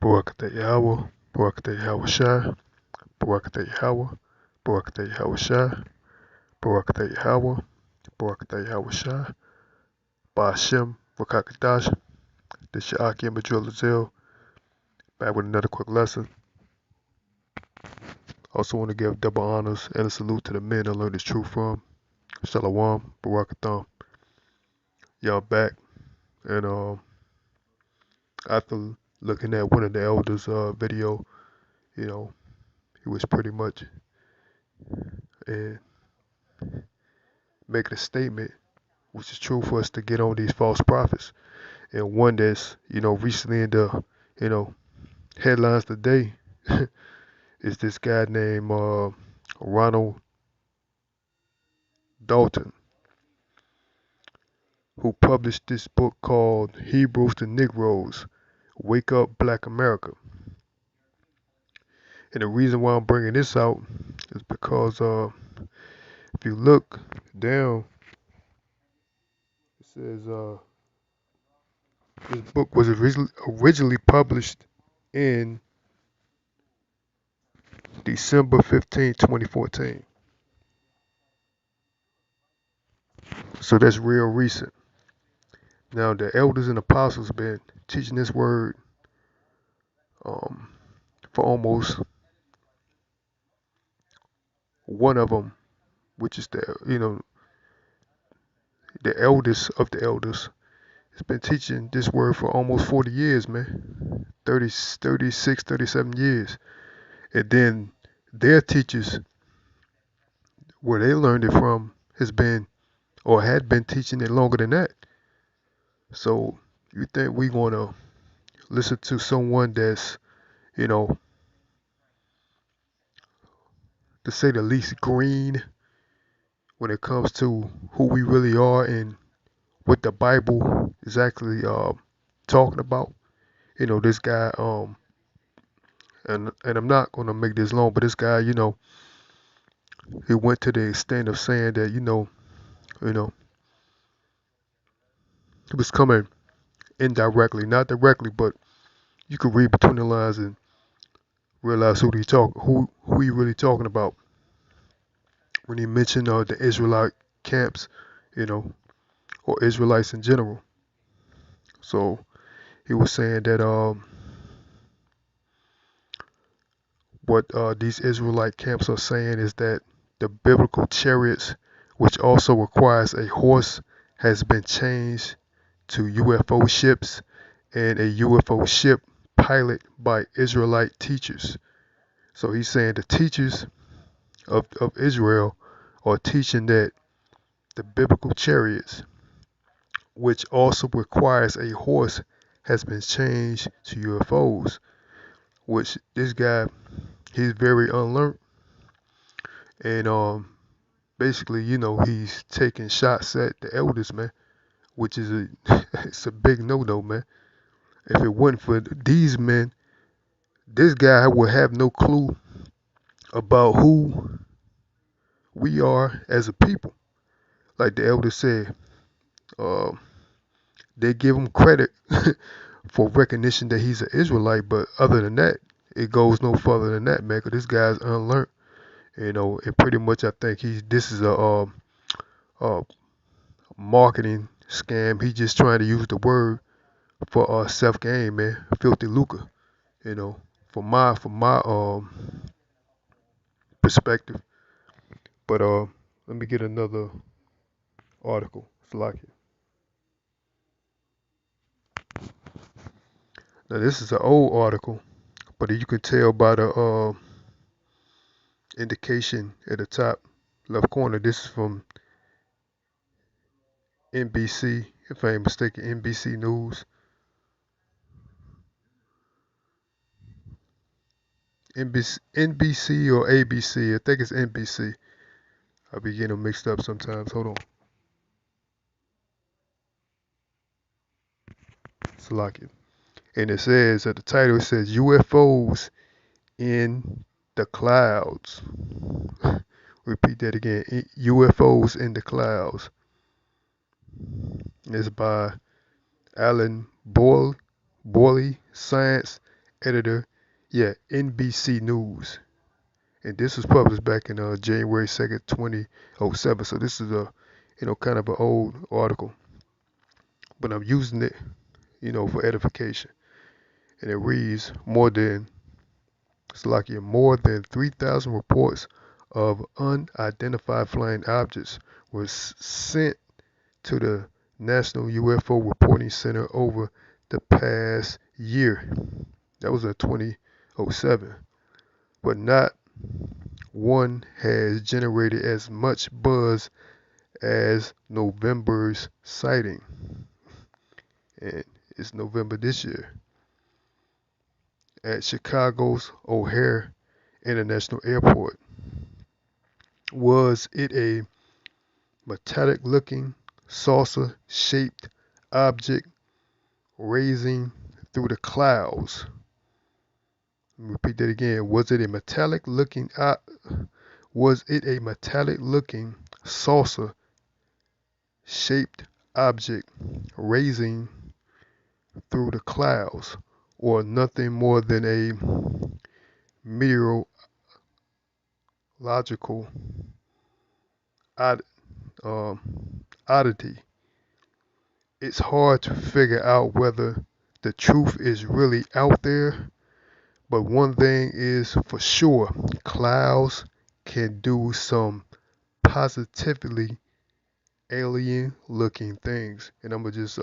Barakatah Yahweh, Barakatah Yahweh Shai, Barakatah Yahweh, Barakatah Yahweh Shai, Barakatah Yahweh, Barakatah Yahweh Shai, Ba'ashem, Rakakadash, this your Akim Adriel, back with another quick lesson. Also want to give double honors and a salute to the men I learned this truth from. Shalom, Barakatham. Y'all back, and after looking at one of the elders' video, you know, he was pretty much making a statement, which is true for us to get on these false prophets. And one that's, recently in the, headlines today is this guy named Ronald Dalton, who published this book called Hebrews to Negroes, Wake Up Black America. And the reason why I'm bringing this out is because if you look down, it says this book was originally published in December 15, 2014. So that's real recent. Now the elders and apostles been teaching this word um, for almost one of them, which is the eldest of the elders, has been teaching this word for almost 40 years, man. 30, 36, 37 years. And then their teachers, where they learned it from, has been or had been teaching it longer than that. So you think we gonna listen to someone that's, you know, to say the least green when it comes to who we really are and what the Bible is actually talking about? This guy, and I'm not gonna make this long, but this guy, he went to the extent of saying that, you know, he was coming indirectly, not directly, but you could read between the lines and realize who he really talking about when he mentioned the Israelite camps, you know, or Israelites in general. So he was saying that what these Israelite camps are saying is that the biblical chariots, which also requires a horse, has been changed to UFO ships and a UFO ship pilot by Israelite teachers. So he's saying the teachers of Israel are teaching that the biblical chariots, which also requires a horse, has been changed to UFOs, which this guy, he's very unlearned. And basically, he's taking shots at the elders, man, which is it's a big no-no, man. If it wasn't for these men, this guy would have no clue about who we are as a people. Like the elder said, uh, they give him credit for recognition that he's an Israelite, but other than that, it goes no further than that, man. 'Cause this guy's unlearned, and pretty much I think this is a marketing scam. He's just trying to use the word for self gain, man. Filthy lucre, from my perspective. But let me get another article. It's like it. Now this is an old article, but you can tell by the indication at the top left corner. This is from NBC, if I ain't mistaken, NBC News. NBC or ABC. I think it's NBC. I be getting them mixed up sometimes. Hold on. It's like it. And it says at the title, it says UFOs in the clouds. Repeat that again. UFOs in the clouds. It's by Alan Borley, Science editor, yeah, NBC News. And this was published back in January 2nd, 2007. So this is a, kind of an old article, but I'm using it, for edification. And it reads, more than 3,000 reports of unidentified flying objects were sent to the National UFO Reporting Center over the past year. That was in 2007. But not one has generated as much buzz as November's sighting. And it's November this year at Chicago's O'Hare International Airport. Was it a metallic looking saucer shaped object raising through the clouds? Let me repeat that again. Was it a metallic looking saucer shaped object raising through the clouds, or nothing more than a meteorological odd, oddity? It's hard to figure out whether the truth is really out there, but one thing is for sure, clouds can do some positively alien looking things. And I'm going to just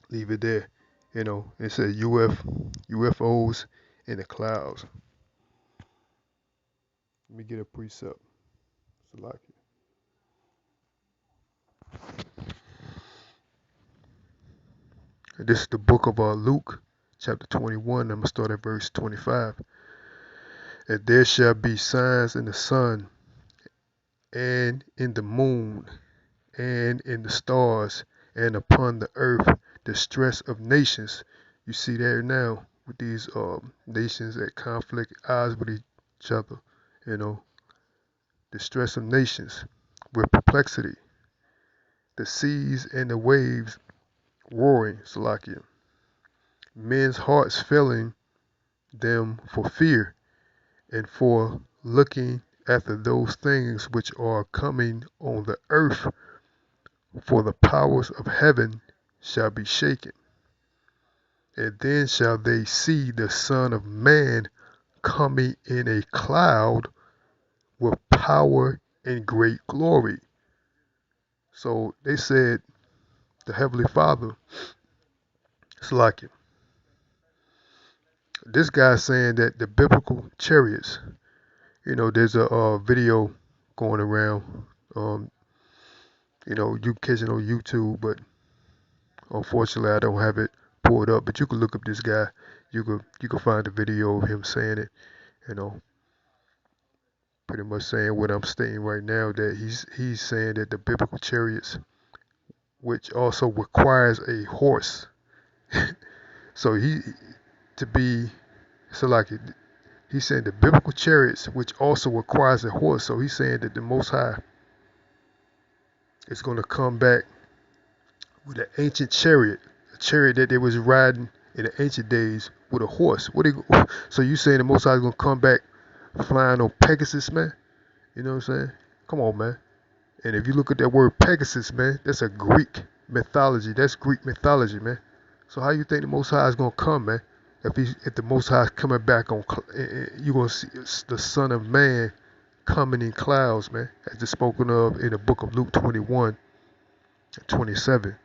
leave it there. It says UFOs in the clouds. Let me get a precept. Select it. This is the book of Luke, chapter 21. I'm going to start at verse 25. And there shall be signs in the sun, and in the moon, and in the stars, and upon the earth, distress of nations. You see that now with these nations at conflict, odds with each other. Distress of nations with perplexity. The seas and the waves roaring, Salakia. Men's hearts failing them for fear and for looking after those things which are coming on the earth, for the powers of heaven shall be shaken. And then shall they see the Son of Man coming in a cloud with power and great glory. So they said the Heavenly Father, it's like it. This guy's saying that the biblical chariots, there's a video going around, you catch it on YouTube, but unfortunately I don't have it pulled up. But you can look up this guy. You can find a video of him saying it. Pretty much saying what I'm stating right now, that he's saying that the biblical chariots, which also requires a horse, so to be so like he's saying the biblical chariots, which also requires a horse. So he's saying that the Most High is going to come back with an ancient chariot, a chariot that they was riding in the ancient days with a horse. So you saying the Most High is going to come back flying on Pegasus, man? You know what I'm saying? Come on, man. And if you look at that word Pegasus, man, that's a Greek mythology. That's Greek mythology, man. So how you think the Most High is gonna come, man? If the Most High is coming back on, you gonna see the Son of Man coming in clouds, man, as it's spoken of in the book of Luke 21 and 27.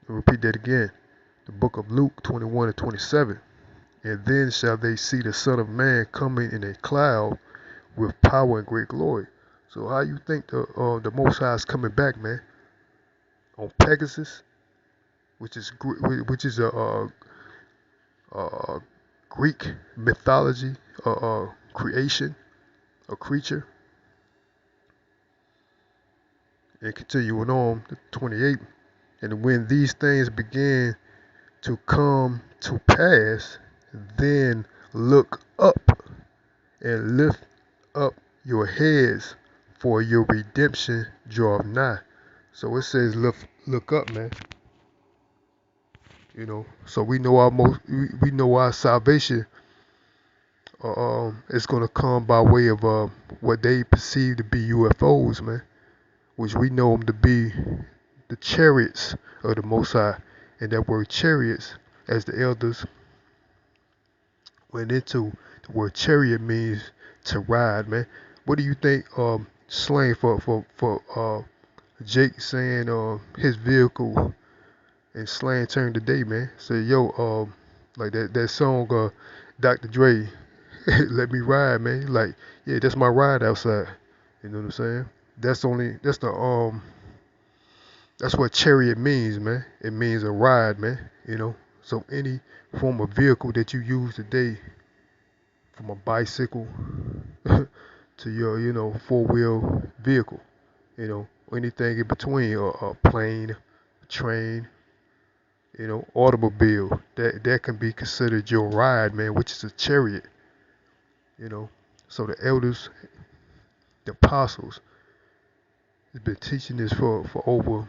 I'll repeat that again. The book of Luke 21 and 27. And then shall they see the Son of Man coming in a cloud with power and great glory. So how you think the Most High is coming back, man? On Pegasus, which is a Greek mythology, creation, a creature. And continuing on, 28. And when these things begin to come to pass, then look up and lift up your heads, for your redemption draweth nigh. So it says look up, man. So we know our salvation is gonna come by way of what they perceive to be UFOs, man, which we know them to be the chariots of the Most High, and that word chariots, as the elders went into, the word chariot means to ride, man. What do you think slang for Jake saying his vehicle in slang term today, man? Say yo, like that song Dr. Dre, let me ride, man. Like, yeah, that's my ride outside. You know what I'm saying? That's what chariot means, man. It means a ride, man. So any form of vehicle that you use today, from a bicycle to your, four-wheel vehicle, anything in between, a plane, a train, automobile, that can be considered your ride, man, which is a chariot, you know. So the elders, the apostles, has been teaching this for over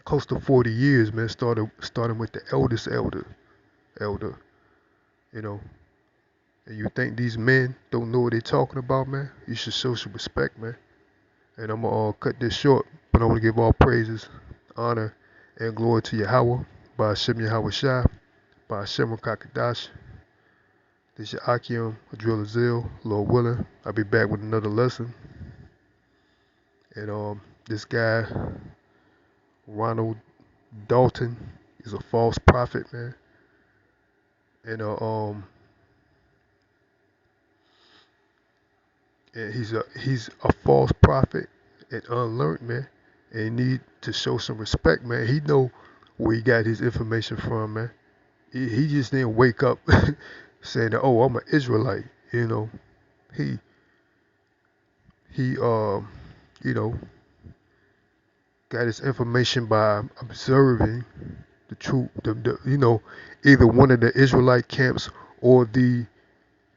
close to 40 years, man. Starting with the eldest elder, you know. And you think these men don't know what they're talking about, man? You should show some respect, man. And I'm gonna cut this short, but I want to give all praises, honor, and glory to Yahweh, by Hashem Yahweh Shai, by Hashem Kakadash. This is your Akim, Adrill Azil, Lord willing. I'll be back with another lesson. And this guy, Ronald Dalton, is a false prophet, man. And he's a false prophet and unlearned, man. And he need to show some respect, man. He know where he got his information from, man. He just didn't wake up saying that, oh, I'm an Israelite. He he you know got his information by observing the truth, either one of the Israelite camps or the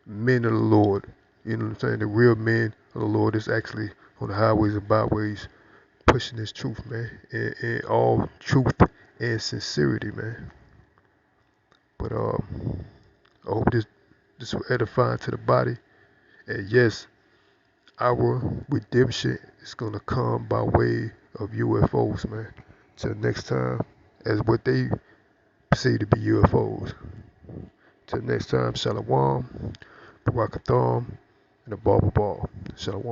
men of the Lord. You know what I'm saying? The real men of the Lord is actually on the highways and byways pushing this truth, man, in all truth and sincerity, man. But I hope this will edify to the body. And yes, our redemption is gonna come by way of UFOs, man. Till next time, as what they perceive to be UFOs. Till next time, Shalom, Barakatham, and a Ball. Shalom.